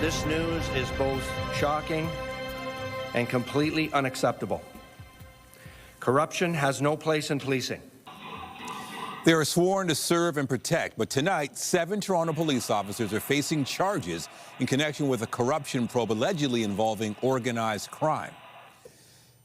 This news is both shocking and completely unacceptable. Corruption has no place in policing. They are sworn to serve and protect, but tonight, 7 Toronto police officers are facing charges in connection with a corruption probe allegedly involving organized crime.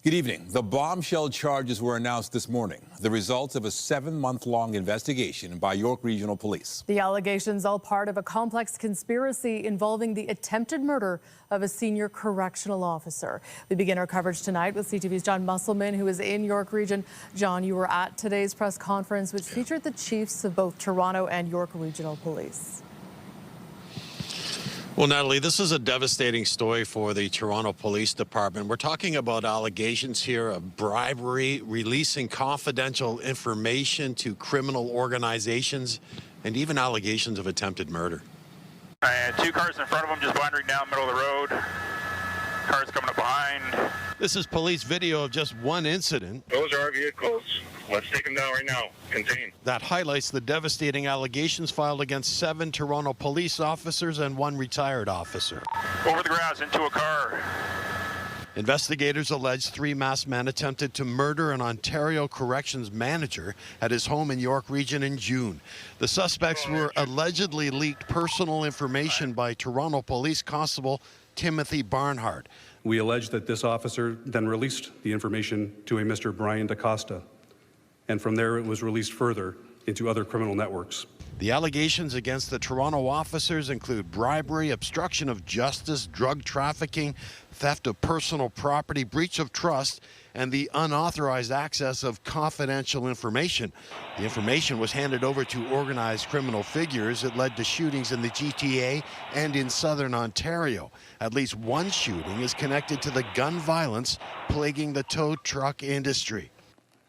Good evening. The bombshell charges were announced this morning, the result of a 7-month-long investigation by York Regional Police. The allegations all part of a complex conspiracy involving the attempted murder of a senior correctional officer. We begin our coverage tonight with CTV's John Musselman, who is in York Region. John, you were at today's press conference, which featured the chiefs of both Toronto and York Regional Police. Well, Natalie, this is a devastating story for the Toronto Police Department. We're talking about allegations here of bribery, releasing confidential information to criminal organizations, and even allegations of attempted murder. I had 2 cars in front of them just wandering down the middle of the road. Cars coming up behind. This is police video of just one incident. Those are our vehicles. Let's take them down right now. Contain. That highlights the devastating allegations filed against 7 Toronto police officers and 1 retired officer. Over the grass into a car. Investigators allege 3 masked men attempted to murder an Ontario corrections manager at his home in York Region in June. The suspects were allegedly leaked personal information by Toronto Police Constable Timothy Barnhart. We allege that this officer then released the information to a Mr. Brian DaCosta, and from there it was released further into other criminal networks. The allegations against the Toronto officers include bribery, obstruction of justice, drug trafficking, theft of personal property, breach of trust, and the unauthorized access of confidential information. The information was handed over to organized criminal figures. It led to shootings in the GTA and in southern Ontario. At least 1 shooting is connected to the gun violence plaguing the tow truck industry.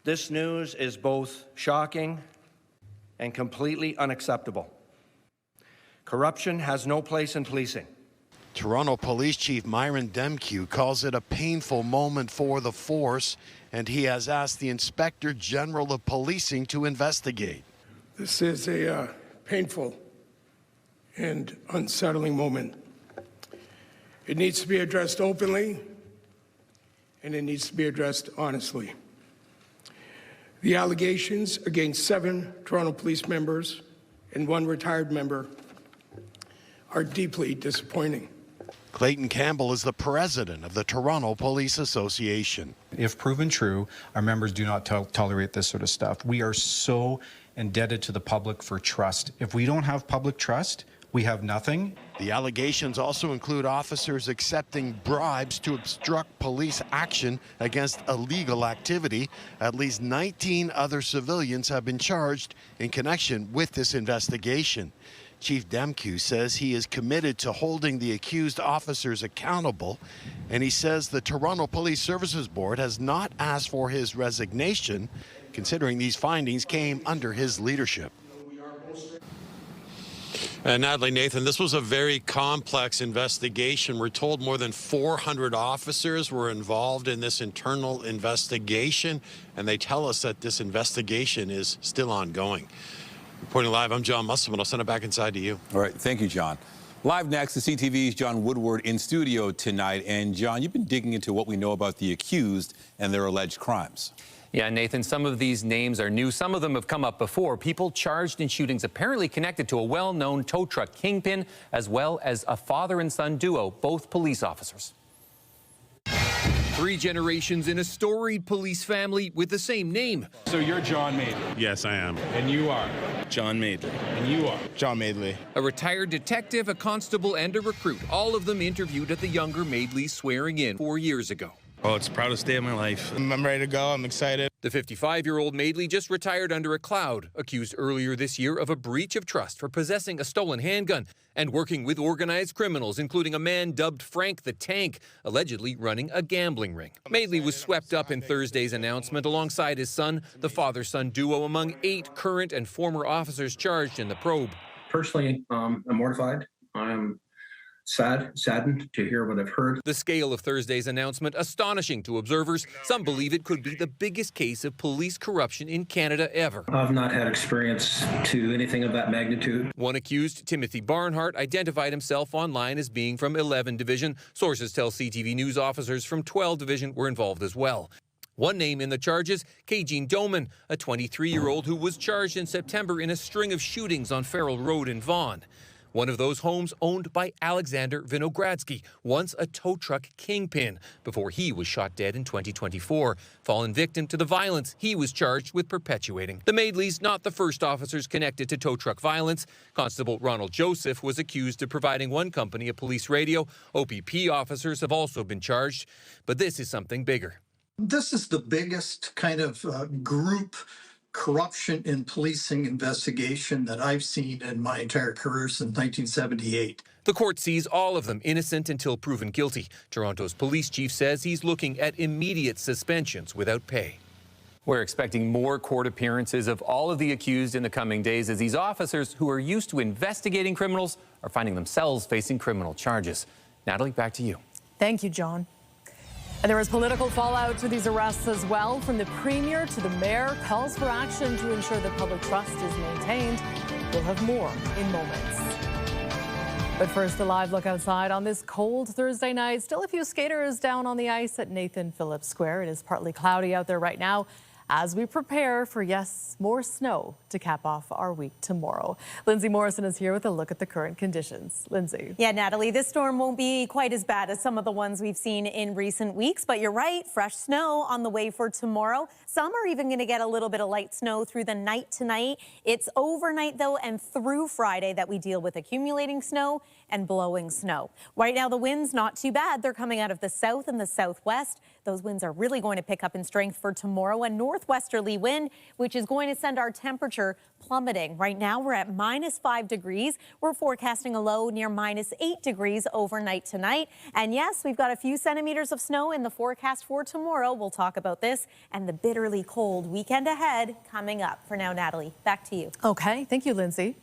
This news is both shocking and completely unacceptable. Corruption has no place in policing. Toronto Police Chief Myron Demkew calls it a painful moment for the force, and he has asked the Inspector General of Policing to investigate. This is a painful and unsettling moment. It needs to be addressed openly, and it needs to be addressed honestly. The allegations against 7 Toronto police members and 1 retired member are deeply disappointing. Clayton Campbell is the president of the Toronto Police Association. If proven true, our members do not tolerate this sort of stuff. We are so indebted to the public for trust. If we don't have public trust, we have nothing. The allegations also include officers accepting bribes to obstruct police action against illegal activity. At least 19 other civilians have been charged in connection with this investigation. Chief Demkew says he is committed to holding the accused officers accountable, and he says the Toronto Police Services Board has not asked for his resignation, considering these findings came under his leadership. Natalie, Nathan, this was a very complex investigation. We're told more than 400 officers were involved in this internal investigation, and they tell us that this investigation is still ongoing. Reporting live, I'm John Musselman. I'll send it back inside to you. All right, thank you, John. Live next, the CTV's Jon Woodward in studio tonight. And John, you've been digging into what we know about the accused and their alleged crimes. Yeah, Nathan, some of these names are new. Some of them have come up before. People charged in shootings apparently connected to a well-known tow truck kingpin, as well as a father and son duo, both police officers. 3 generations in a storied police family with the same name. So you're John Madeley? Yes, I am. And you are? John Madeley. And you are? John Madeley. A retired detective, a constable, and a recruit. All of them interviewed at the younger Madeley's swearing in 4 years ago. Oh, it's the proudest day of my life. I'm ready to go. I'm excited. The 55-year-old Madeley just retired under a cloud, accused earlier this year of a breach of trust for possessing a stolen handgun and working with organized criminals, including a man dubbed Frank the Tank, allegedly running a gambling ring. Madeley was swept up in Thursday's announcement alongside his son, the father-son duo, among 8 current and former officers charged in the probe. Personally, I'm mortified. I'm saddened to hear what I've heard. The scale of Thursday's announcement astonishing to observers. Some believe it could be the biggest case of police corruption in Canada ever. I've not had experience to anything of that magnitude. One accused, Timothy Barnhart, identified himself online as being from 11 Division. Sources tell CTV News officers from 12 Division were involved as well. One name in the charges, Kajin Doman, a 23-year-old who was charged in September in a string of shootings on Farrell Road in Vaughan. One of those homes owned by Alexander Vinogradsky, once a tow truck kingpin, before he was shot dead in 2024. Fallen victim to the violence he was charged with perpetuating. The Madeleys not the first officers connected to tow truck violence. Constable Ronald Joseph was accused of providing one company a police radio. OPP officers have also been charged. But this is something bigger. This is the biggest kind of group corruption in policing investigation that I've seen in my entire career since 1978. The court sees all of them innocent until proven guilty. Toronto's police chief says he's looking at immediate suspensions without pay. We're expecting more court appearances of all of the accused in the coming days as these officers who are used to investigating criminals are finding themselves facing criminal charges. Natalie, back to you. Thank you, John. And there is political fallout to these arrests as well. From the Premier to the Mayor, calls for action to ensure that public trust is maintained. We'll have more in moments. But first, a live look outside on this cold Thursday night. Still a few skaters down on the ice at Nathan Phillips Square. It is partly cloudy out there right now as we prepare for, yes, more snow to cap off our week tomorrow. Lindsay Morrison is here with a look at the current conditions. Lindsay. Yeah, Natalie, this storm won't be quite as bad as some of the ones we've seen in recent weeks, but you're right, fresh snow on the way for tomorrow. Some are even going to get a little bit of light snow through the night tonight. It's overnight, though, and through Friday that we deal with accumulating snow and blowing snow. Right now, the winds not too bad. They're coming out of the south and the southwest. Those winds are really going to pick up in strength for tomorrow. A northwesterly wind, which is going to send our temperature plummeting. Right now, we're at -5 degrees. We're forecasting a low near -8 degrees overnight tonight. And yes, we've got a few centimeters of snow in the forecast for tomorrow. We'll talk about this and the bitterly cold weekend ahead coming up. For now, Natalie, back to you. Okay, thank you, Lindsay.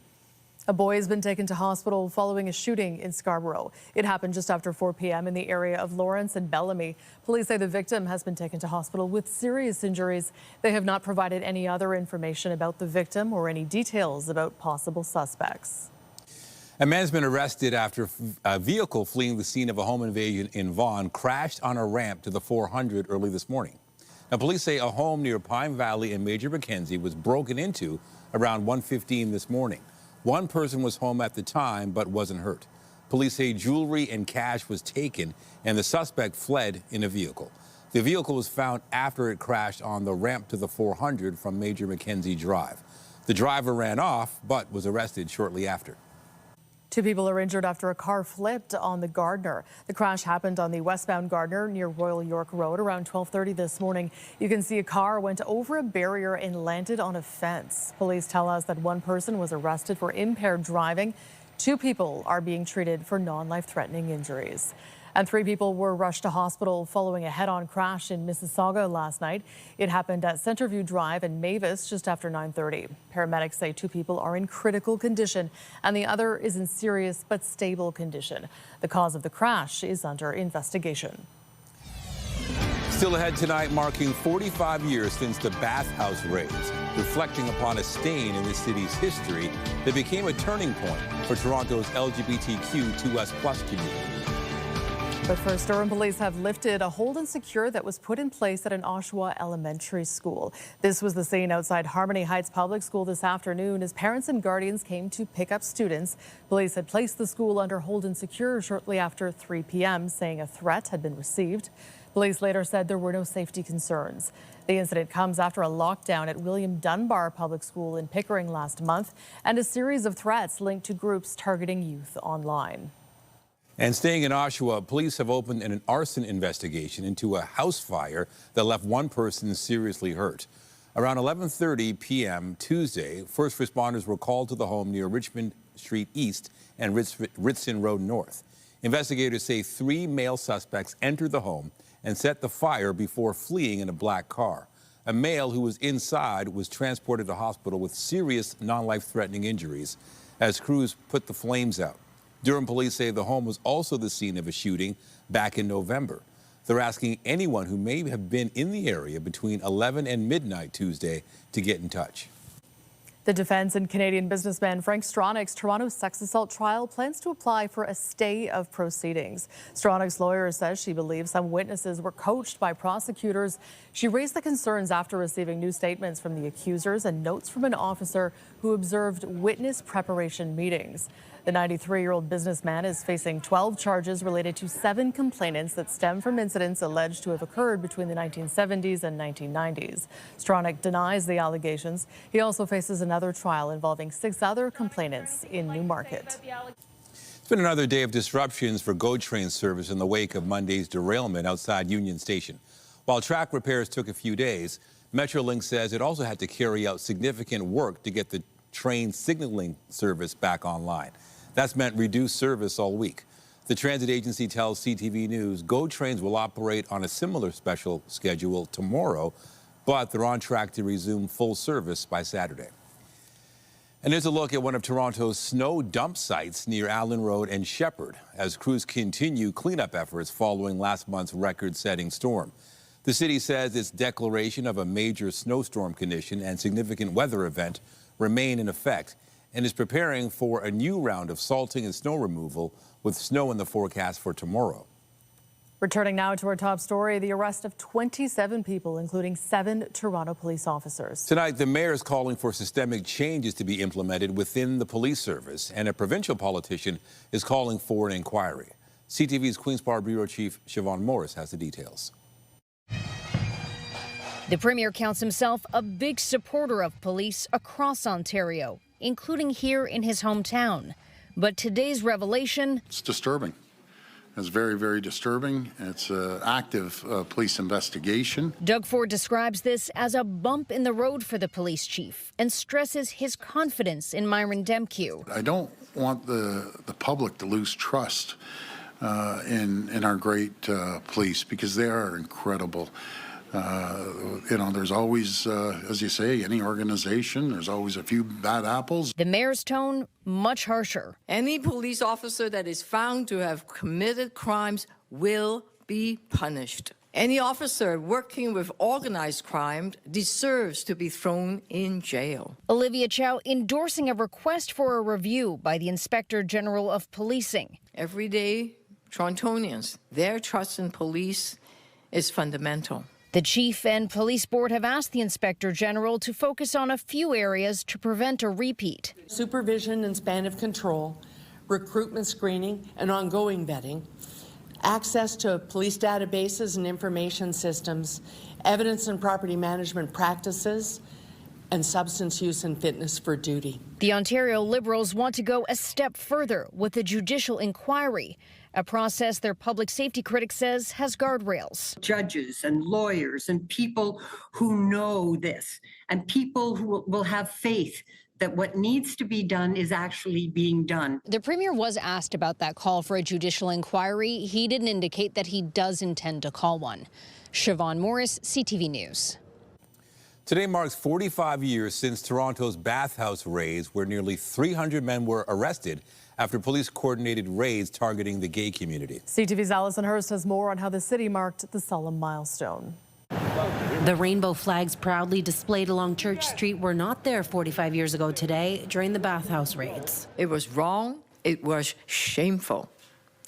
A boy has been taken to hospital following a shooting in Scarborough. It happened just after 4 p.m. in the area of Lawrence and Bellamy. Police say the victim has been taken to hospital with serious injuries. They have not provided any other information about the victim or any details about possible suspects. A man's been arrested after a vehicle fleeing the scene of a home invasion in Vaughan crashed on a ramp to the 400 early this morning. Now, police say a home near Pine Valley and Major Mackenzie was broken into around 1:15 this morning. One person was home at the time but wasn't hurt. Police say jewelry and cash was taken and the suspect fled in a vehicle. The vehicle was found after it crashed on the ramp to the 400 from Major Mackenzie Drive. The driver ran off but was arrested shortly after. 2 people are injured after a car flipped on the Gardner. The crash happened on the westbound Gardner near Royal York Road around 12:30 this morning. You can see a car went over a barrier and landed on a fence. Police tell us that one person was arrested for impaired driving. 2 people are being treated for non-life-threatening injuries. And 3 people were rushed to hospital following a head-on crash in Mississauga last night. It happened at Centerview Drive in Mavis just after 9:30. Paramedics say 2 people are in critical condition and the other is in serious but stable condition. The cause of the crash is under investigation. Still ahead tonight, marking 45 years since the bathhouse raids, reflecting upon a stain in the city's history that became a turning point for Toronto's LGBTQ2S+ community. But first, Durham police have lifted a hold and secure that was put in place at an Oshawa elementary school. This was the scene outside Harmony Heights Public School this afternoon as parents and guardians came to pick up students. Police had placed the school under hold and secure shortly after 3 p.m., saying a threat had been received. Police later said there were no safety concerns. The incident comes after a lockdown at William Dunbar Public School in Pickering last month and a series of threats linked to groups targeting youth online. And staying in Oshawa, police have opened an arson investigation into a house fire that left one person seriously hurt. Around 11:30 p.m. Tuesday, first responders were called to the home near Richmond Street East and Ritson Road North. Investigators say 3 male suspects entered the home and set the fire before fleeing in a black car. A male who was inside was transported to hospital with serious non-life-threatening injuries as crews put the flames out. Durham police say the home was also the scene of a shooting back in November. They're asking anyone who may have been in the area between 11 and midnight Tuesday to get in touch. The defense and Canadian businessman Frank Stronach's Toronto sex assault trial plans to apply for a stay of proceedings. Stronach's lawyer says she believes some witnesses were coached by prosecutors. She raised the concerns after receiving new statements from the accusers and notes from an officer who observed witness preparation meetings. The 93-year-old businessman is facing 12 charges related to 7 complainants that stem from incidents alleged to have occurred between the 1970s and 1990s. Stronach denies the allegations. He also faces another trial involving 6 other complainants in Newmarket. It's been another day of disruptions for GO train service in the wake of Monday's derailment outside Union Station. While track repairs took a few days, Metrolink says it also had to carry out significant work to get the train signaling service back online. That's meant reduced service all week. The transit agency tells CTV News GO trains will operate on a similar special schedule tomorrow, but they're on track to resume full service by Saturday. And here's a look at one of Toronto's snow dump sites near Allen Road and Shepherd as crews continue cleanup efforts following last month's record-setting storm. The city says its declaration of a major snowstorm condition and significant weather event remain in effect and is preparing for a new round of salting and snow removal with snow in the forecast for tomorrow. Returning now to our top story, the arrest of 27 people, including 7 Toronto police officers. Tonight, the mayor is calling for systemic changes to be implemented within the police service, and a provincial politician is calling for an inquiry. CTV's Queen's Park Bureau Chief Siobhan Morris has the details. The Premier counts himself a big supporter of police across Ontario, including here in his hometown. But today's revelation... It's disturbing. It's very, very disturbing. It's an active police investigation. Doug Ford describes this as a bump in the road for the police chief and stresses his confidence in Myron Demkew. I don't want the public to lose trust in our great police because they are incredible. You know, there's always, as you say, any organization, there's always a few bad apples. The mayor's tone, much harsher. Any police officer that is found to have committed crimes will be punished. Any officer working with organized crime deserves to be thrown in jail. Olivia Chow endorsing a request for a review by the Inspector General of Policing. Every day, Torontonians, their trust in police is fundamental. The chief and police board have asked the Inspector General to focus on a few areas to prevent a repeat. Supervision and span of control, recruitment screening and ongoing vetting, access to police databases and information systems, evidence and property management practices, and substance use and fitness for duty. The Ontario Liberals want to go a step further with a judicial inquiry, a process their public safety critic says has guardrails. Judges and lawyers and people who know this and people who will have faith that what needs to be done is actually being done. The Premier was asked about that call for a judicial inquiry. He didn't indicate that he does intend to call one. Siobhan Morris, CTV News. Today marks 45 years since Toronto's bathhouse raids, where nearly 300 men were arrested after police coordinated raids targeting the gay community. CTV's Alison Hurst has more on how the city marked the solemn milestone. The rainbow flags proudly displayed along Church Street were not there 45 years ago today during the bathhouse raids. It was wrong, it was shameful,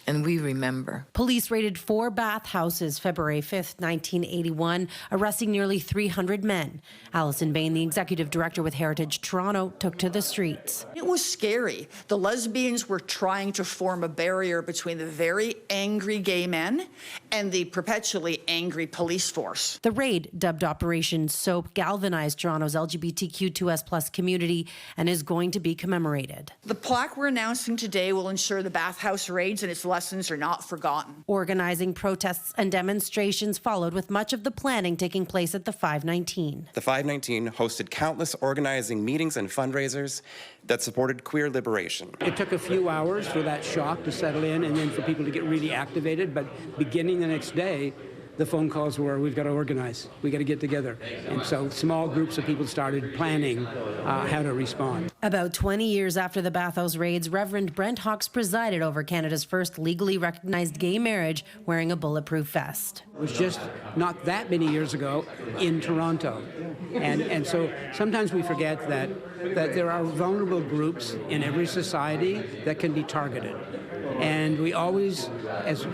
and we remember. Police raided 4 bathhouses February 5th, 1981, arresting nearly 300 men. Alison Bain, the executive director with Heritage Toronto, took to the streets. It was scary. The lesbians were trying to form a barrier between the very angry gay men and the perpetually angry police force. The raid, dubbed Operation Soap, galvanized Toronto's LGBTQ2S+ community and is going to be commemorated. The plaque we're announcing today will ensure the bathhouse raids and its lessons are not forgotten. Organizing protests and demonstrations followed, with much of the planning taking place at the 519. The 519 hosted countless organizing meetings and fundraisers that supported queer liberation. It took a few hours for that shock to settle in and then for people to get really activated, but beginning the next day, the phone calls were, we've got to organize, we got to get together. And so small groups of people started planning how to respond. About 20 years after the bathhouse raids, Reverend Brent Hawkes presided over Canada's first legally recognized gay marriage wearing a bulletproof vest. It was just not that many years ago in Toronto. And so sometimes we forget that there are vulnerable groups in every society that can be targeted. And we always, as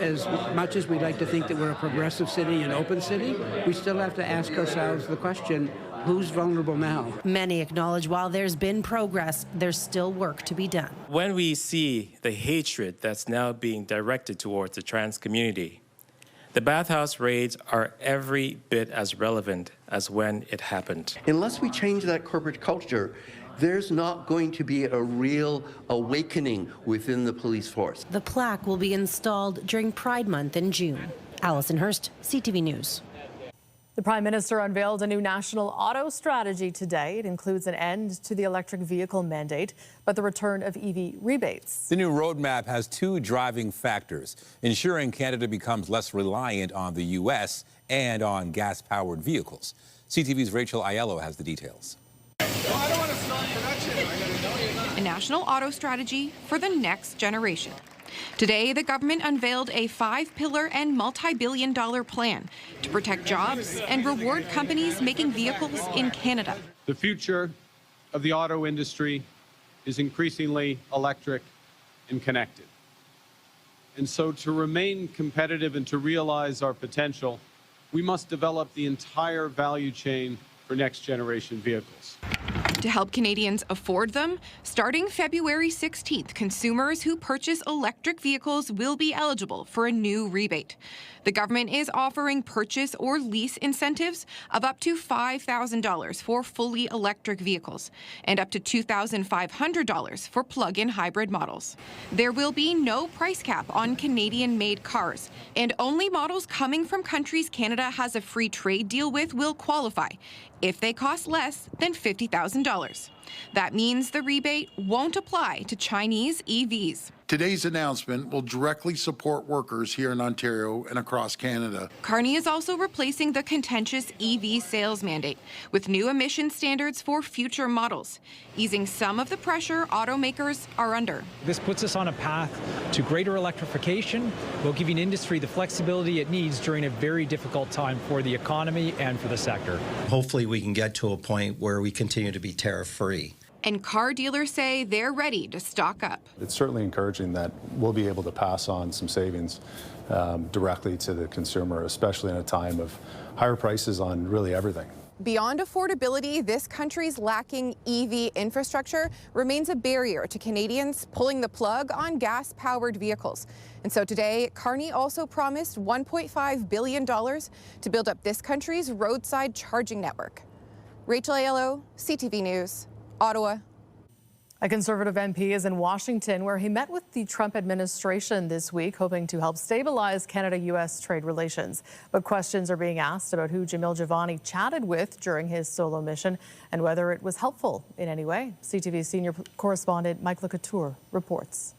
much as we'd like to think that we're a progressive city, an open city, we still have to ask ourselves the question, who's vulnerable now? Many acknowledge while there's been progress, there's still work to be done. When we see the hatred that's now being directed towards the trans community, the bathhouse raids are every bit as relevant as when it happened. Unless we change that corporate culture, there's not going to be a real awakening within the police force. The plaque will be installed during Pride Month in June. Alison Hurst, CTV News. The Prime Minister unveiled a new national auto strategy today. It includes an end to the electric vehicle mandate, but the return of EV rebates. The new roadmap has two driving factors: ensuring Canada becomes less reliant on the U.S. and on gas-powered vehicles. CTV's Rachel Aiello has the details. A national auto strategy for the next generation. Today, the government unveiled a 5-pillar and multi-billion-dollar plan to protect jobs and reward companies making vehicles in Canada. The future of the auto industry is increasingly electric and connected. And so to remain competitive and to realize our potential, we must develop the entire value chain for next-generation vehicles. To help Canadians afford them, starting February 16th, consumers who purchase electric vehicles will be eligible for a new rebate. The government is offering purchase or lease incentives of up to $5,000 for fully electric vehicles and up to $2,500 for plug-in hybrid models. There will be no price cap on Canadian-made cars, and only models coming from countries Canada has a free trade deal with will qualify if they cost less than $50,000. That means the rebate won't apply to Chinese EVs. Today's announcement will directly support workers here in Ontario and across Canada. Carney is also replacing the contentious EV sales mandate with new emission standards for future models, easing some of the pressure automakers are under. This puts us on a path to greater electrification while giving industry the flexibility it needs during a very difficult time for the economy and for the sector. Hopefully we can get to a point where we continue to be tariff-free. And car dealers say they're ready to stock up. It's certainly encouraging that we'll be able to pass on some savings directly to the consumer, especially in a time of higher prices on really everything. Beyond affordability, this country's lacking EV infrastructure remains a barrier to Canadians pulling the plug on gas-powered vehicles. And so today, Carney also promised $1.5 billion to build up this country's roadside charging network. Rachel Aiello, CTV News, Ottawa. A Conservative MP is in Washington, where he met with the Trump administration this week, hoping to help stabilize Canada-U.S. trade relations. But questions are being asked about who Jamil Jivani chatted with during his solo mission and whether it was helpful in any way. CTV senior correspondent Mike LeCouture reports.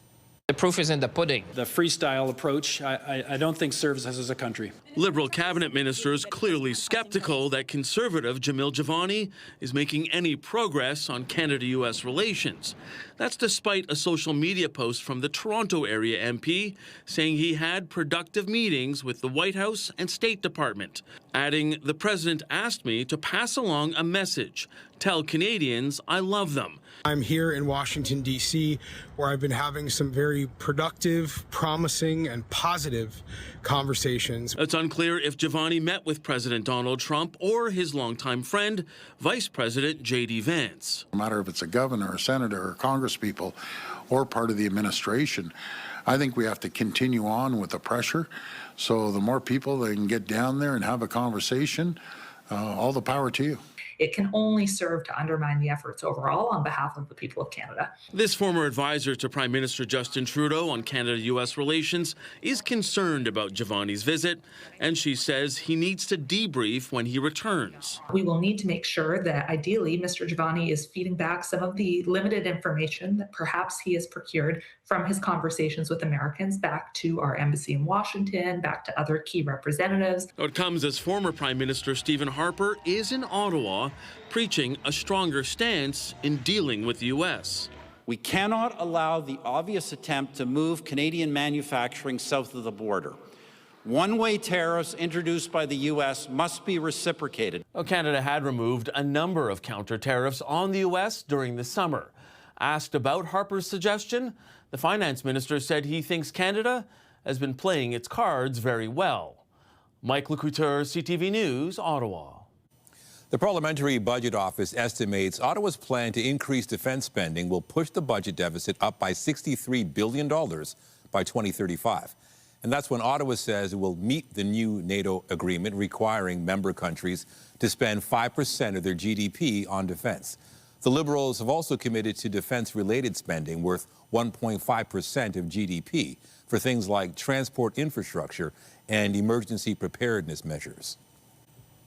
The proof is in the pudding. The freestyle approach, I don't think serves us as a country. Liberal cabinet ministers clearly skeptical that Conservative Jamil Jivani is making any progress on Canada-U.S. relations. That's despite a social media post from the Toronto area MP saying he had productive meetings with the White House and State Department, adding, "The president asked me to pass along a message. Tell Canadians I love them." I'm here in Washington, D.C., where I've been having some very productive, promising, and positive conversations. It's unclear if Jivani met with President Donald Trump or his longtime friend, Vice President J.D. Vance. No matter if it's a governor, a senator, or congresspeople, or part of the administration, I think we have to continue on with the pressure. So the more people that can get down there and have a conversation, all the power to you. it can only serve to undermine the efforts overall on behalf of the people of Canada. This former advisor to Prime Minister Justin Trudeau on Canada-U.S. relations is concerned about Giovanni's visit, and she says he needs to debrief when he returns. We will need to make sure that ideally Mr. Giovanni is feeding back some of the limited information that perhaps he has procured from his conversations with Americans back to our embassy in Washington, back to other key representatives. It comes as former Prime Minister Stephen Harper is in Ottawa preaching a stronger stance in dealing with the U.S. We cannot allow the obvious attempt to move Canadian manufacturing south of the border. One-way tariffs introduced by the U.S. must be reciprocated. Well, Canada had removed a number of counter tariffs on the U.S. during the summer. Asked about Harper's suggestion, the finance minister said he thinks Canada has been playing its cards very well. Mike Lecouteur, CTV News, Ottawa. The Parliamentary Budget Office estimates Ottawa's plan to increase defense spending will push the budget deficit up by $63 billion by 2035. And that's when Ottawa says it will meet the new NATO agreement requiring member countries to spend 5% of their GDP on defense. The Liberals have also committed to defense-related spending worth 1.5% of GDP for things like transport infrastructure and emergency preparedness measures.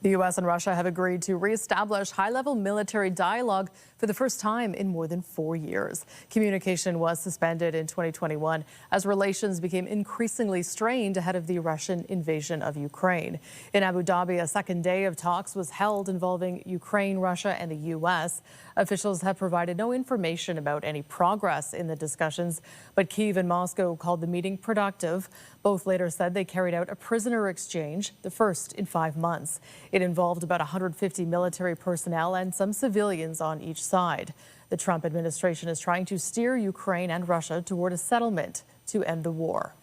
The U.S. and Russia have agreed to reestablish high-level military dialogue for the first time in more than 4 years. Communication was suspended in 2021 as relations became increasingly strained ahead of the Russian invasion of Ukraine. In Abu Dhabi, a second day of talks was held involving Ukraine, Russia, and the U.S. Officials have provided no information about any progress in the discussions, but Kyiv and Moscow called the meeting productive. Both later said they carried out a prisoner exchange, the first in 5 months. It involved about 150 military personnel and some civilians on each side. The Trump administration is trying to steer Ukraine and Russia toward a settlement to end the war.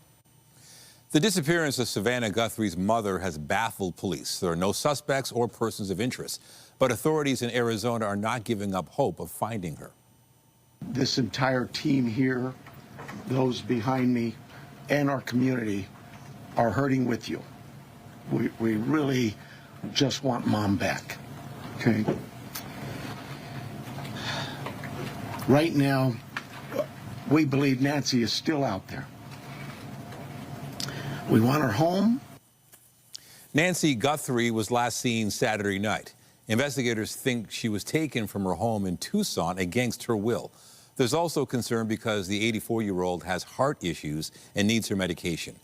The disappearance of Savannah Guthrie's mother has baffled police. There are no suspects or persons of interest, but authorities in Arizona are not giving up hope of finding her. This entire team here, those behind me, and our community are hurting with you. We really just want Mom back, okay? Right now, we believe Nancy is still out there. We want her home. Nancy Guthrie was last seen Saturday night. Investigators think she was taken from her home in Tucson against her will. There's also concern because the 84-year-old has heart issues and needs her medication.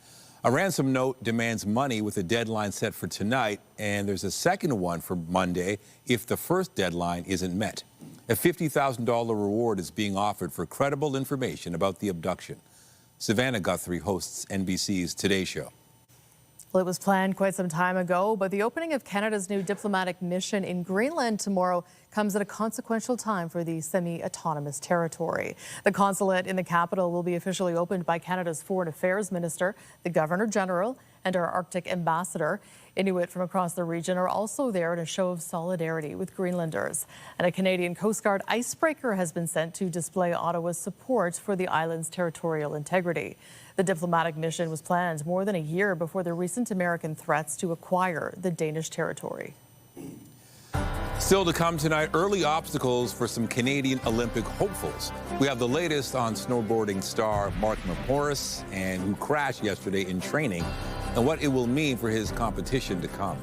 A ransom note demands money with a deadline set for tonight, and there's a second one for Monday if the first deadline isn't met. A $50,000 reward is being offered for credible information about the abduction. Savannah Guthrie hosts NBC's Today Show. Well, it was planned quite some time ago, but the opening of Canada's new diplomatic mission in Greenland tomorrow comes at a consequential time for the semi-autonomous territory. The consulate in the capital will be officially opened by Canada's Foreign Affairs Minister, the Governor-General, and our Arctic Ambassador. Inuit from across the region are also there in a show of solidarity with Greenlanders. And a Canadian Coast Guard icebreaker has been sent to display Ottawa's support for the island's territorial integrity. The diplomatic mission was planned more than a year before the recent American threats to acquire the Danish territory. Still to come tonight, early obstacles for some Canadian Olympic hopefuls. We have the latest on snowboarding star Mark Morris, and who crashed yesterday in training, and what it will mean for his competition to come.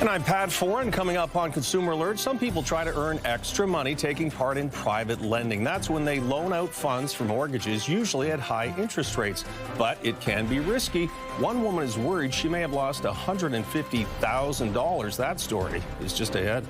And I'm Pat Foran. Coming up on Consumer Alert, some people try to earn extra money taking part in private lending. That's when they loan out funds for mortgages, usually at high interest rates. But it can be risky. One woman is worried she may have lost $150,000. That story is just ahead.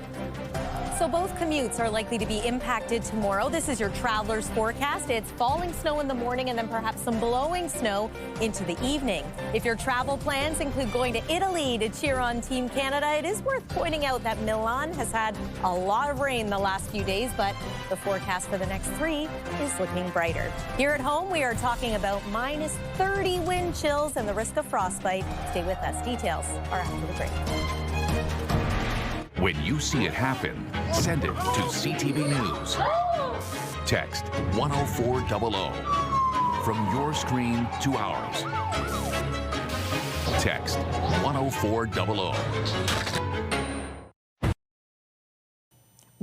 So both commutes are likely to be impacted tomorrow. This is your traveler's forecast. It's falling snow in the morning and then perhaps some blowing snow into the evening. If your travel plans include going to Italy to cheer on Team Canada, it is worth pointing out that Milan has had a lot of rain the last few days, but the forecast for the next 3 is looking brighter. Here at home, we are talking about minus 30 wind chills and the risk of frostbite. Stay with us. Details are after the break. When you see it happen, send it to CTV News. Text 10400 from your screen to ours. Text 10400.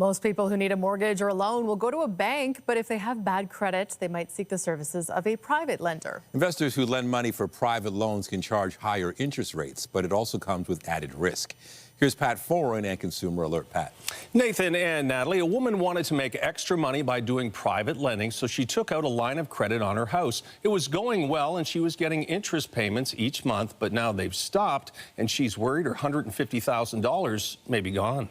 Most people who need a mortgage or a loan will go to a bank, but if they have bad credit, they might seek the services of a private lender. Investors who lend money for private loans can charge higher interest rates, but it also comes with added risk. Here's Pat Foran and Consumer Alert. Pat. Nathan and Natalie, a woman wanted to make extra money by doing private lending, so she took out a line of credit on her house. It was going well, and she was getting interest payments each month, but now they've stopped, and she's worried her $150,000 may be gone.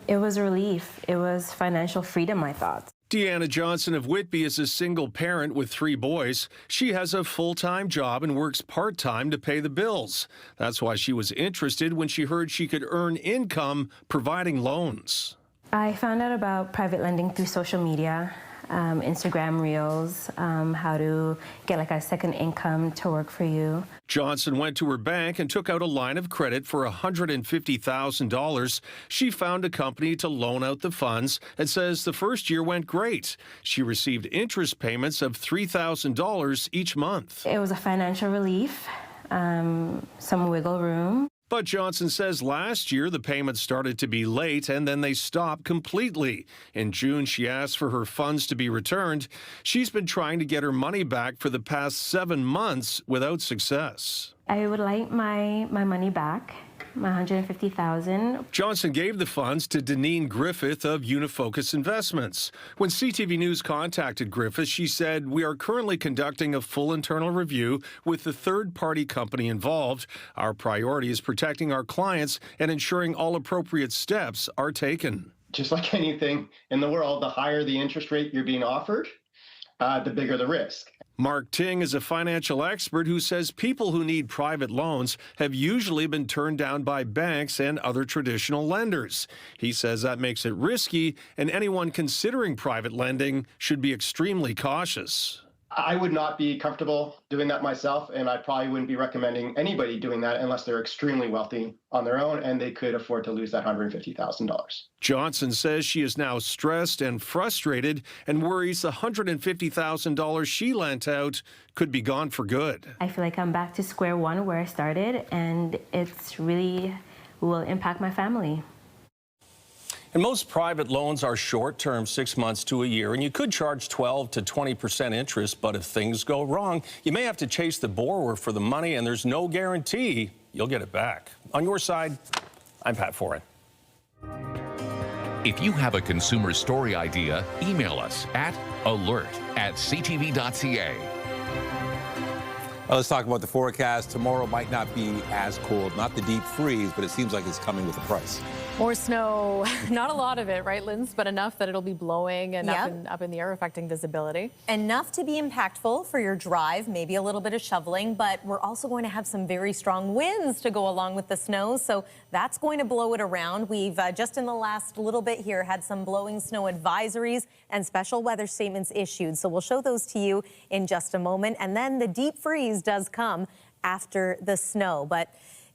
It was a relief. It was financial freedom, I thought. Deanna Johnson of Whitby is a single parent with 3 boys. She has a full-time job and works part-time to pay the bills. That's why she was interested when she heard she could earn income providing loans. I found out about private lending through social media, Instagram Reels, how to get like a second income to work for you. Johnson went to her bank and took out a line of credit for $150,000. She found a company to loan out the funds and says the first year went great. She received interest payments of $3,000 each month. It was a financial relief, some wiggle room. But Johnson says last year the payments started to be late and then they stopped completely. In June, she asked for her funds to be returned. She's been trying to get her money back for the past 7 months without success. I would like my money back, my $150,000. Johnson gave the funds to Deneen Griffith of Unifocus Investments. When CTV News contacted Griffith, she said, "We are currently conducting a full internal review with the third-party company involved. Our priority is protecting our clients and ensuring all appropriate steps are taken." Just like anything in the world, the higher the interest rate you're being offered, the bigger the risk. Mark Ting is a financial expert who says people who need private loans have usually been turned down by banks and other traditional lenders. He says that makes it risky, and anyone considering private lending should be extremely cautious. I would not be comfortable doing that myself, and I probably wouldn't be recommending anybody doing that unless they're extremely wealthy on their own and they could afford to lose that $150,000. Johnson says she is now stressed and frustrated and worries the $150,000 she lent out could be gone for good. I feel like I'm back to square one where I started, and it's really will impact my family. And most private loans are short-term, 6 months to a year, and you could charge 12 to 20% interest, but if things go wrong, you may have to chase the borrower for the money, and there's no guarantee you'll get it back. On your side, I'm Pat Foran. If you have a consumer story idea, email us at alert@ctv.ca. Well, let's talk about the forecast. Tomorrow might not be as cold, not the deep freeze, but it seems like it's coming with a price. More snow, not a lot of it, right, Linz, but enough that it'll be blowing and up in the air, affecting visibility. Enough to be impactful for your drive, maybe a little bit of shoveling, but we're also going to have some very strong winds to go along with the snow, so that's going to blow it around. We've just in the last little bit here had some blowing snow advisories and special weather statements issued, so we'll show those to you in just a moment. And then the deep freeze does come after the snow, but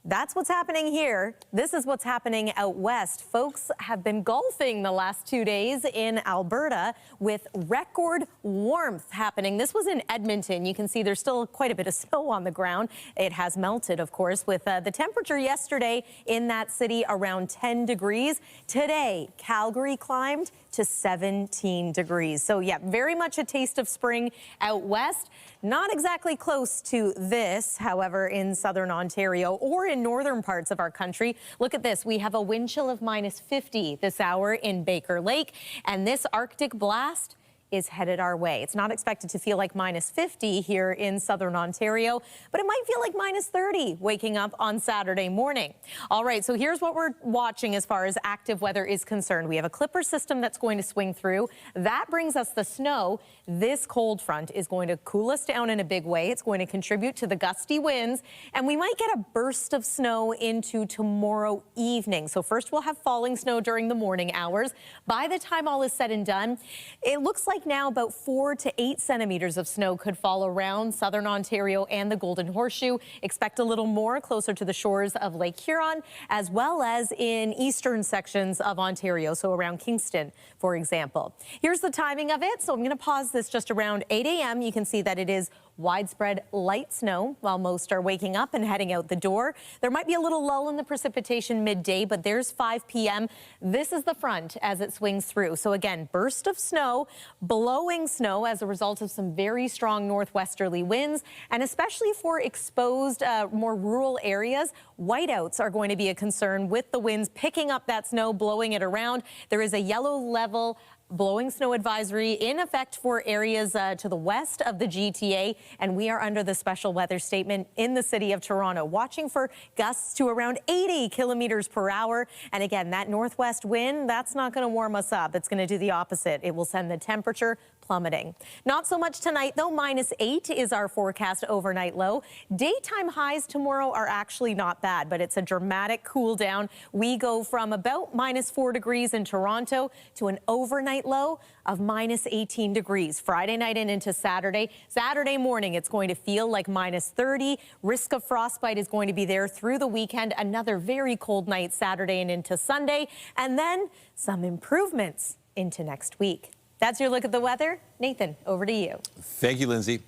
that's what's happening here. This is what's happening out west. Folks have been golfing the last 2 days in Alberta with record warmth happening. This was in Edmonton. You can see there's still quite a bit of snow on the ground. It has melted, of course, with the temperature yesterday in that city around 10 degrees. Today, Calgary climbed to 17 degrees. So yeah, very much a taste of spring out west. Not exactly close to this, however, in southern Ontario or in northern parts of our country. Look at this. We have a wind chill of -50 this hour in Baker Lake, and this Arctic blast is headed our way. It's not expected to feel like -50 here in southern Ontario, but it might feel like -30 waking up on Saturday morning. All right, so here's what we're watching as far as active weather is concerned. We have a clipper system that's going to swing through. That brings us the snow. This cold front is going to cool us down in a big way. It's going to contribute to the gusty winds, and we might get a burst of snow into tomorrow evening. So first we'll have falling snow during the morning hours. By the time all is said and done, it looks like now about 4 to 8 centimeters of snow could fall around southern Ontario and the Golden Horseshoe. Expect a little more closer to the shores of Lake Huron, as well as in eastern sections of Ontario, so around Kingston, for example. Here's the timing of it. So I'm going to pause this just around 8 a.m. You can see that it is Widespread light snow while most are waking up and heading out the door. There might be a little lull in the precipitation midday, but there's 5 p.m. This is the front as it swings through. So again, burst of snow, blowing snow as a result of some very strong northwesterly winds, and especially for exposed, more rural areas, whiteouts are going to be a concern with the winds picking up that snow, blowing it around. There is a yellow level blowing snow advisory in effect for areas to the west of the GTA, and we are under the special weather statement in the city of Toronto, watching for gusts to around 80 kilometers per hour. And again, that northwest wind, that's not going to warm us up. It's going to do the opposite. It will send the temperature plummeting. Not so much tonight, though. -8 is our forecast overnight low. Daytime highs tomorrow are actually not bad, but it's a dramatic cool down. We go from about -4 degrees in Toronto to an overnight low of -18 degrees. Friday night and into Saturday. Saturday morning, it's going to feel like -30. Risk of frostbite is going to be there through the weekend. Another very cold night Saturday and into Sunday. And then some improvements into next week. That's your look at the weather. Nathan, over to you. Thank you, Lindsay.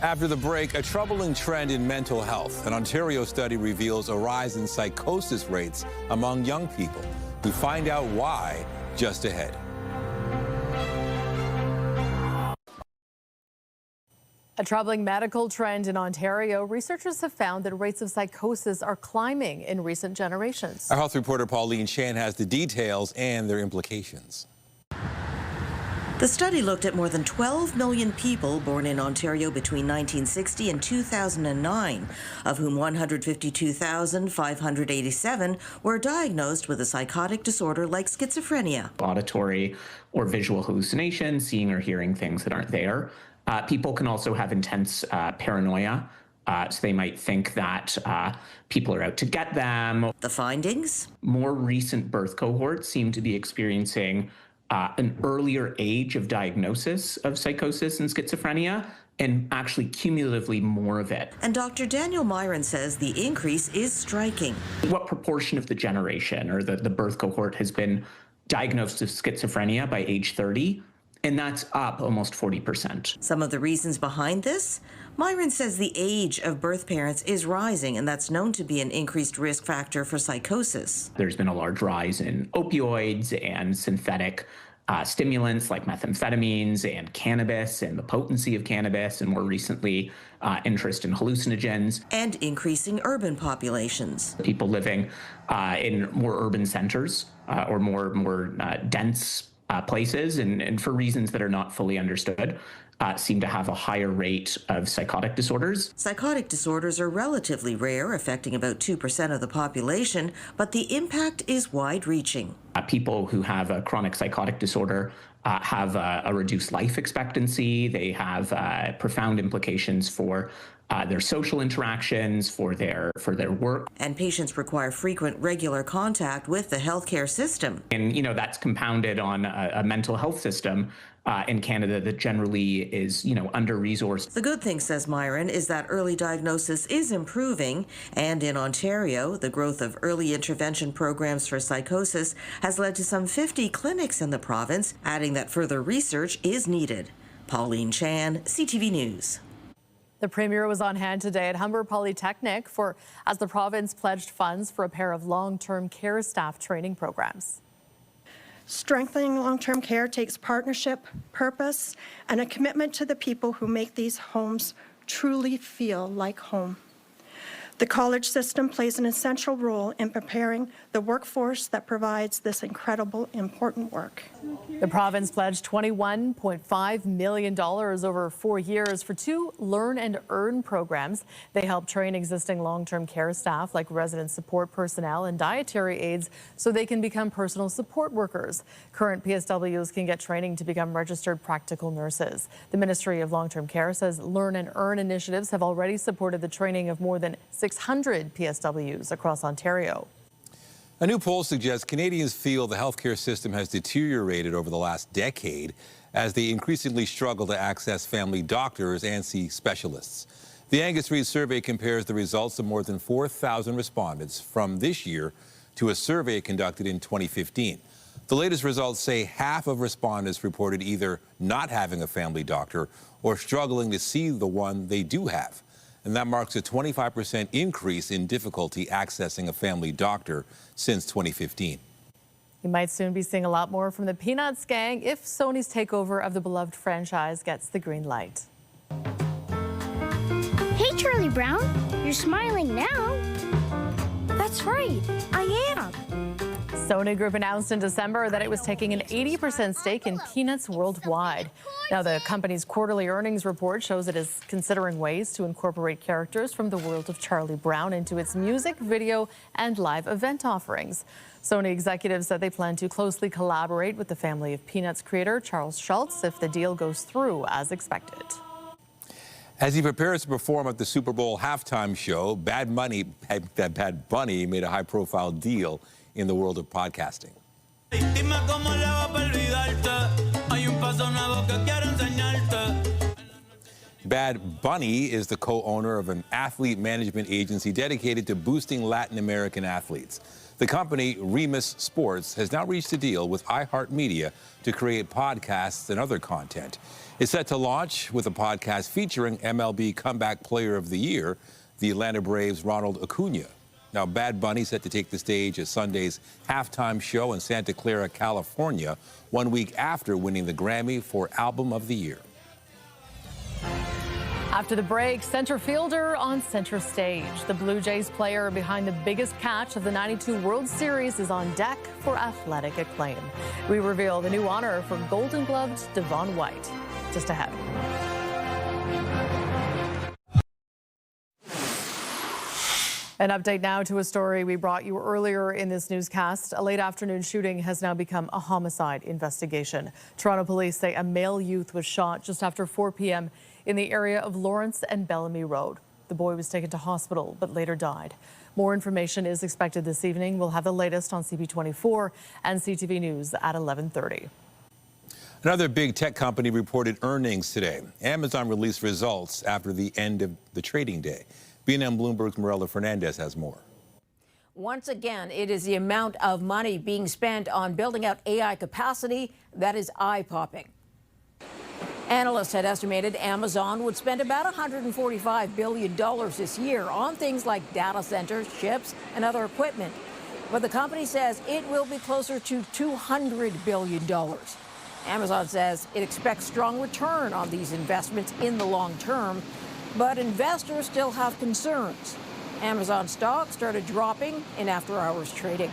After the break, a troubling trend in mental health. An Ontario study reveals a rise in psychosis rates among young people. We find out why just ahead. A troubling medical trend in Ontario. Researchers have found that rates of psychosis are climbing in recent generations. Our health reporter Pauline Chan has the details and their implications. The study looked at more than 12 million people born in Ontario between 1960 and 2009, of whom 152,587 were diagnosed with a psychotic disorder like schizophrenia. Auditory or visual hallucinations, seeing or hearing things that aren't there. People can also have intense paranoia. So they might think that people are out to get them. The findings? More recent birth cohorts seem to be experiencing an earlier age of diagnosis of psychosis and schizophrenia, and actually cumulatively more of it. And Dr. Daniel Myron says the increase is striking. What proportion of the generation or the birth cohort has been diagnosed with schizophrenia by age 30? And that's up almost 40%. Some of the reasons behind this? Myron says the age of birth parents is rising, and that's known to be an increased risk factor for psychosis. There's been a large rise in opioids and synthetic stimulants like methamphetamines and cannabis and the potency of cannabis, and more recently, interest in hallucinogens. And increasing urban populations. People living in more urban centers or more dense places, and for reasons that are not fully understood, seem to have a higher rate of psychotic disorders. Psychotic disorders are relatively rare, affecting about 2% of the population, but the impact is wide-reaching. People who have a chronic psychotic disorder have a reduced life expectancy. They have profound implications for their social interactions, for their work. And patients require frequent, regular contact with the healthcare system. And, that's compounded on a mental health system in Canada that generally is, under-resourced. The good thing, says Myron, is that early diagnosis is improving. And in Ontario, the growth of early intervention programs for psychosis has led to some 50 clinics in the province, adding that further research is needed. Pauline Chan, CTV News. The Premier was on hand today at Humber Polytechnic as the province pledged funds for a pair of long-term care staff training programs. Strengthening long-term care takes partnership, purpose, and a commitment to the people who make these homes truly feel like home. The college system plays an essential role in preparing the workforce that provides this incredible, important work. The province pledged $21.5 million over 4 years for 2 Learn and Earn programs. They help train existing long-term care staff like resident support personnel and dietary aides so they can become personal support workers. Current PSWs can get training to become registered practical nurses. The Ministry of Long-Term Care says Learn and Earn initiatives have already supported the training of more than 600 PSWs across Ontario. A new poll suggests Canadians feel the healthcare system has deteriorated over the last decade as they increasingly struggle to access family doctors and see specialists. The Angus Reid survey compares the results of more than 4,000 respondents from this year to a survey conducted in 2015. The latest results say half of respondents reported either not having a family doctor or struggling to see the one they do have. And that marks a 25% increase in difficulty accessing a family doctor since 2015. You might soon be seeing a lot more from the Peanuts gang if Sony's takeover of the beloved franchise gets the green light. Hey, Charlie Brown, you're smiling now. That's right, I am. Sony Group announced in December that it was taking an 80% stake in Peanuts worldwide. Now, the company's quarterly earnings report shows it is considering ways to incorporate characters from the world of Charlie Brown into its music, video, and live event offerings. Sony executives said they plan to closely collaborate with the family of Peanuts creator Charles Schulz if the deal goes through as expected. As he prepares to perform at the Super Bowl halftime show, Bad Bunny made a high-profile deal in the world of podcasting. Bad Bunny is the co-owner of an athlete management agency dedicated to boosting Latin American athletes. The company, Remus Sports, has now reached a deal with iHeartMedia to create podcasts and other content. It's set to launch with a podcast featuring MLB Comeback Player of the Year, the Atlanta Braves' Ronald Acuna. Now, Bad Bunny set to take the stage at Sunday's halftime show in Santa Clara, California, 1 week after winning the Grammy for Album of the Year. After the break, center fielder on center stage. The Blue Jays player behind the biggest catch of the '92 World Series is on deck for athletic acclaim. We reveal the new honor for Golden Gloved Devon White. Just ahead. An update now to a story we brought you earlier in this newscast. A late afternoon shooting has now become a homicide investigation. Toronto police say a male youth was shot just after 4 p.m. in the area of Lawrence and Bellamy Road. The boy was taken to hospital but later died. More information is expected this evening. We'll have the latest on CP24 and CTV News at 11:30. Another big tech company reported earnings today. Amazon released results after the end of the trading day. BNN Bloomberg's Morella Fernandez has more. Once again, it is the amount of money being spent on building out AI capacity that is eye-popping. Analysts had estimated Amazon would spend about $145 billion this year on things like data centers, chips, and other equipment. But the company says it will be closer to $200 billion. Amazon says it expects strong return on these investments in the long term, but investors still have concerns. Amazon stock started dropping in after-hours trading.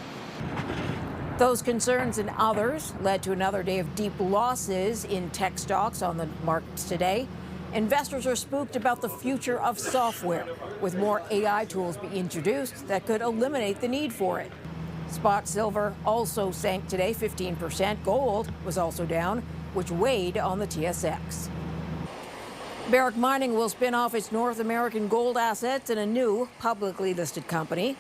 Those concerns and others led to another day of deep losses in tech stocks on the markets today. Investors are spooked about the future of software, with more AI tools being introduced that could eliminate the need for it. Spot silver also sank today 15%. Gold was also down, which weighed on the TSX. Barrick Mining will spin off its North American gold assets in a new publicly listed company.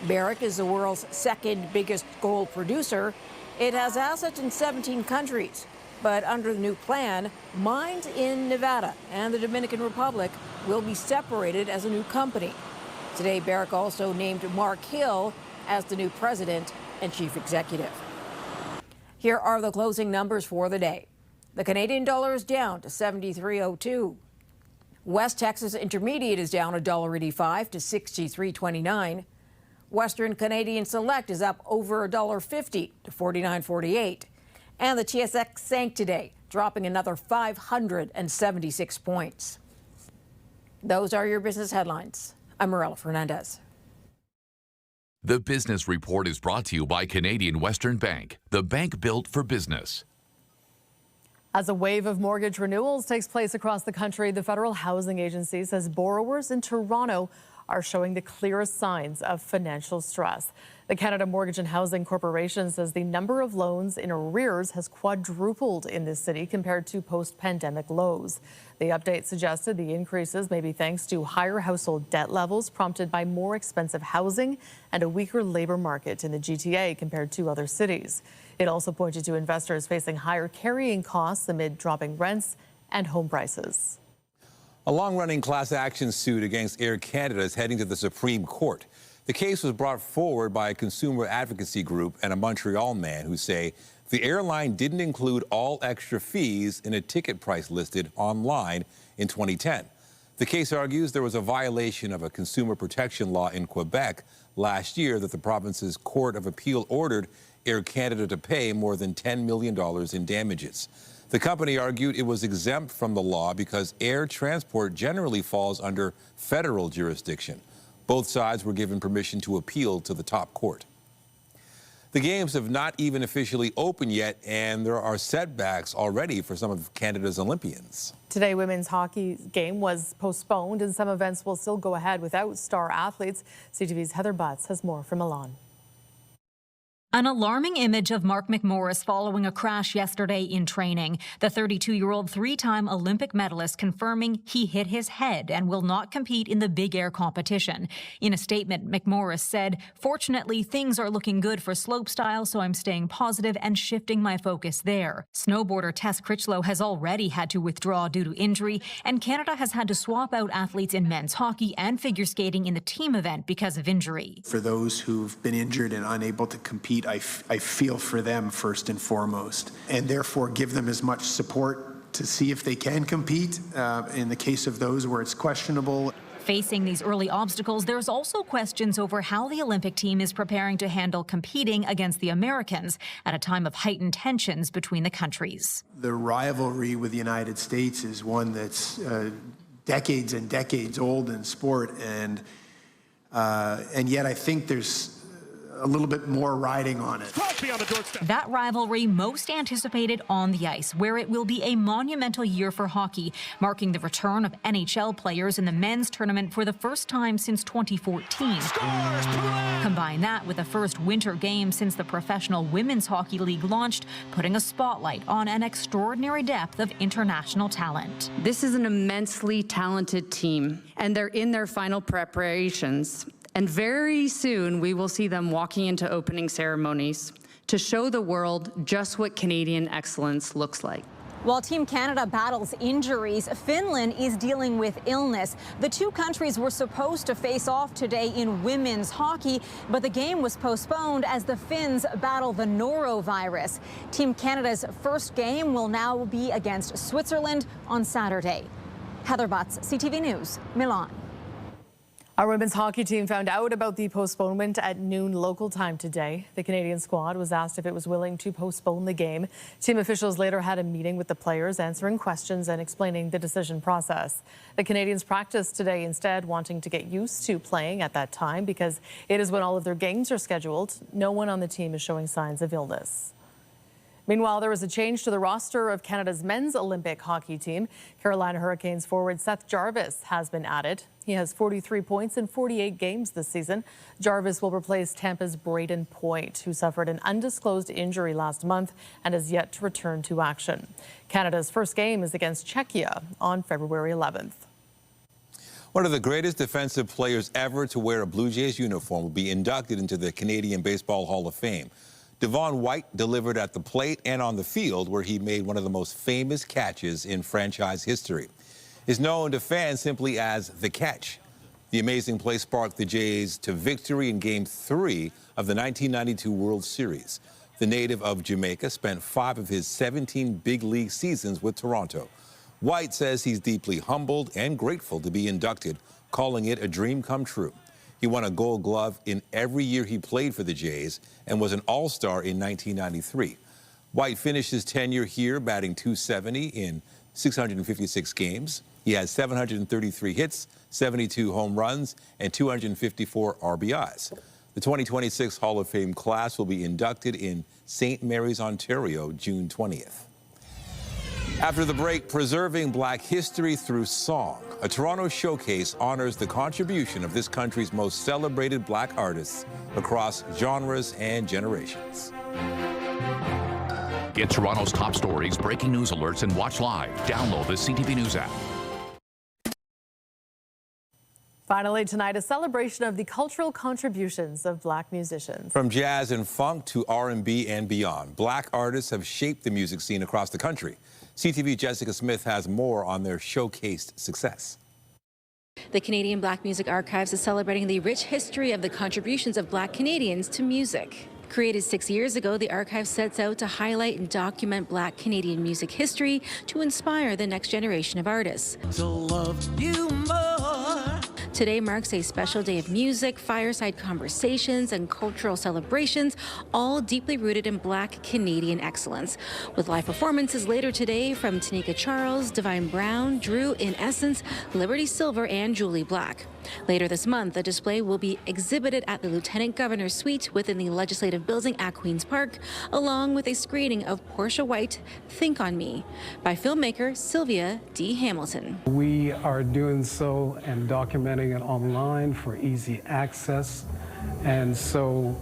Barrick is the world's second biggest gold producer. It has assets in 17 countries. But under the new plan, mines in Nevada and the Dominican Republic will be separated as a new company. Today, Barrick also named Mark Hill as the new president and chief executive. Here are the closing numbers for the day. The Canadian dollar is down to 73.02. West Texas Intermediate is down $1.85 to 63.29. Western Canadian Select is up over $1.50 to 49.48. And the TSX sank today, dropping another 576 points. Those are your business headlines. I'm Morella Fernandez. The Business Report is brought to you by Canadian Western Bank, the bank built for business. As a wave of mortgage renewals takes place across the country, the Federal Housing Agency says borrowers in Toronto are showing the clearest signs of financial stress. The Canada Mortgage and Housing Corporation says the number of loans in arrears has quadrupled in this city compared to post-pandemic lows. The update suggested the increases may be thanks to higher household debt levels prompted by more expensive housing and a weaker labor market in the GTA compared to other cities. It also pointed to investors facing higher carrying costs amid dropping rents and home prices. A long-running class action suit against Air Canada is heading to the Supreme Court. The case was brought forward by a consumer advocacy group and a Montreal man who say The airline didn't include all extra fees in a ticket price listed online in 2010. The case argues there was a violation of a consumer protection law in Quebec last year that the province's Court of Appeal ordered Air Canada to pay more than $10 million in damages. The company argued it was exempt from the law because air transport generally falls under federal jurisdiction. Both sides were given permission to appeal to the top court. The games have not even officially opened yet, and there are setbacks already for some of Canada's Olympians. Today, women's hockey game was postponed, and some events will still go ahead without star athletes. CTV's Heather Butts has more from Milan. An alarming image of Mark McMorris following a crash yesterday in training. The 32-year-old three-time Olympic medalist confirming he hit his head and will not compete in the big air competition. In a statement, McMorris said, "Fortunately, things are looking good for slopestyle, so I'm staying positive and shifting my focus there." Snowboarder Tess Critchlow has already had to withdraw due to injury, and Canada has had to swap out athletes in men's hockey and figure skating in the team event because of injury. For those who've been injured and unable to compete, I feel for them first and foremost, and therefore give them as much support to see if they can compete in the case of those where it's questionable. Facing these early obstacles, there's also questions over how the Olympic team is preparing to handle competing against the Americans at a time of heightened tensions between the countries. The rivalry with the United States is one that's decades and decades old in sport, and yet I think there's a little bit more riding on it. That rivalry most anticipated on the ice, where it will be a monumental year for hockey, marking the return of NHL players in the men's tournament for the first time since 2014. Combine that with the first winter game since the Professional Women's Hockey League launched, putting a spotlight on an extraordinary depth of international talent. This is an immensely talented team, and they're in their final preparations. And very soon, we will see them walking into opening ceremonies to show the world just what Canadian excellence looks like. While Team Canada battles injuries, Finland is dealing with illness. The two countries were supposed to face off today in women's hockey, but the game was postponed as the Finns battle the norovirus. Team Canada's first game will now be against Switzerland on Saturday. Heather Butts, CTV News, Milan. Our women's hockey team found out about the postponement at noon local time today. The Canadian squad was asked if it was willing to postpone the game. Team officials later had a meeting with the players, answering questions and explaining the decision process. The Canadians practiced today instead, wanting to get used to playing at that time because it is when all of their games are scheduled. No one on the team is showing signs of illness. Meanwhile, there was a change to the roster of Canada's men's Olympic hockey team. Carolina Hurricanes forward Seth Jarvis has been added. He has 43 points in 48 games this season. Jarvis will replace Tampa's Braden Point, who suffered an undisclosed injury last month and has yet to return to action. Canada's first game is against Czechia on February 11th. One of the greatest defensive players ever to wear a Blue Jays uniform will be inducted into the Canadian Baseball Hall of Fame. Devon White delivered at the plate and on the field, where he made one of the most famous catches in franchise history. He's known to fans simply as The Catch. The amazing play sparked the Jays to victory in Game 3 of the 1992 World Series. The native of Jamaica spent 5 of his 17 big league seasons with Toronto. White says he's deeply humbled and grateful to be inducted, calling it a dream come true. He won a Gold Glove in every year he played for the Jays and was an All-Star in 1993. White finished his tenure here batting .270 in 656 games. He has 733 hits, 72 home runs, and 254 RBIs. The 2026 Hall of Fame class will be inducted in St. Mary's, Ontario, June 20th. After the break, preserving Black history through song. A Toronto showcase honors the contribution of this country's most celebrated Black artists across genres and generations. Get Toronto's top stories, breaking news alerts, and watch live. Download the CTV News app. Finally tonight, a celebration of the cultural contributions of Black musicians. From jazz and funk to R&B and beyond, Black artists have shaped the music scene across the country. CTV Jessica Smith has more on their showcased success. The Canadian Black Music Archives is celebrating the rich history of the contributions of Black Canadians to music. Created 6 years ago, the archive sets out to highlight and document Black Canadian music history to inspire the next generation of artists. To love you more. Today marks a special day of music, fireside conversations, and cultural celebrations, all deeply rooted in Black Canadian excellence. With live performances later today from Tanika Charles, Divine Brown, Drew in Essence, Liberty Silver, and Julie Black. Later this month, the display will be exhibited at the Lieutenant Governor's Suite within the Legislative Building at Queen's Park, along with a screening of Portia White, Think on Me, by filmmaker Sylvia D. Hamilton. We are doing so and documenting it online for easy access. And so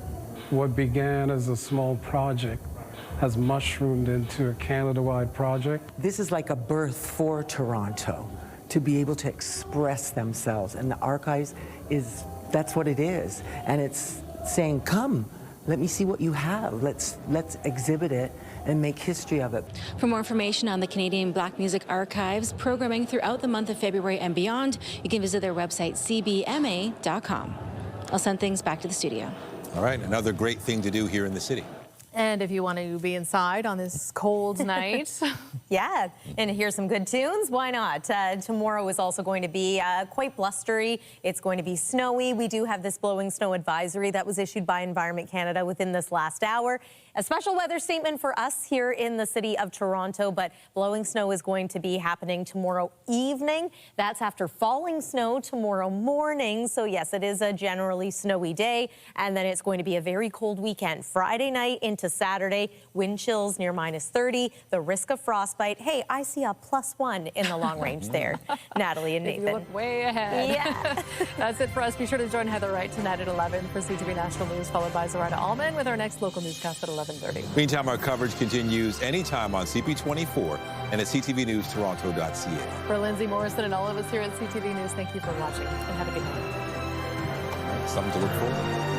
what began as a small project has mushroomed into a Canada-wide project. This is like a birth for Toronto, to be able to express themselves. And the archives that's what it is. And it's saying, come, let me see what you have. Let's exhibit it and make history of it. For more information on the Canadian Black Music Archives programming throughout the month of February and beyond, you can visit their website, cbma.com. I'll send things back to the studio. All right, another great thing to do here in the city. And if you want to be inside on this cold night. Yeah, and hear some good tunes, why not? Tomorrow is also going to be quite blustery. It's going to be snowy. We do have this blowing snow advisory that was issued by Environment Canada within this last hour. A special weather statement for us here in the city of Toronto, but blowing snow is going to be happening tomorrow evening. That's after falling snow tomorrow morning. So yes, it is a generally snowy day, and then it's going to be a very cold weekend. Friday night into Saturday, wind chills near -30, the risk of frostbite. Hey, I see a +1 in the long range there. Natalie and Nathan. You look way ahead. Yeah. That's it for us. Be sure to join Heather Wright tonight at 11 for CTV National News, followed by Zorada Allman with our next local newscast at 11:30. Meantime, our coverage continues anytime on CP24 and at ctvnewstoronto.ca. For Lindsay Morrison and all of us here at CTV News, thank you for watching and have a good night. Something to look forward to.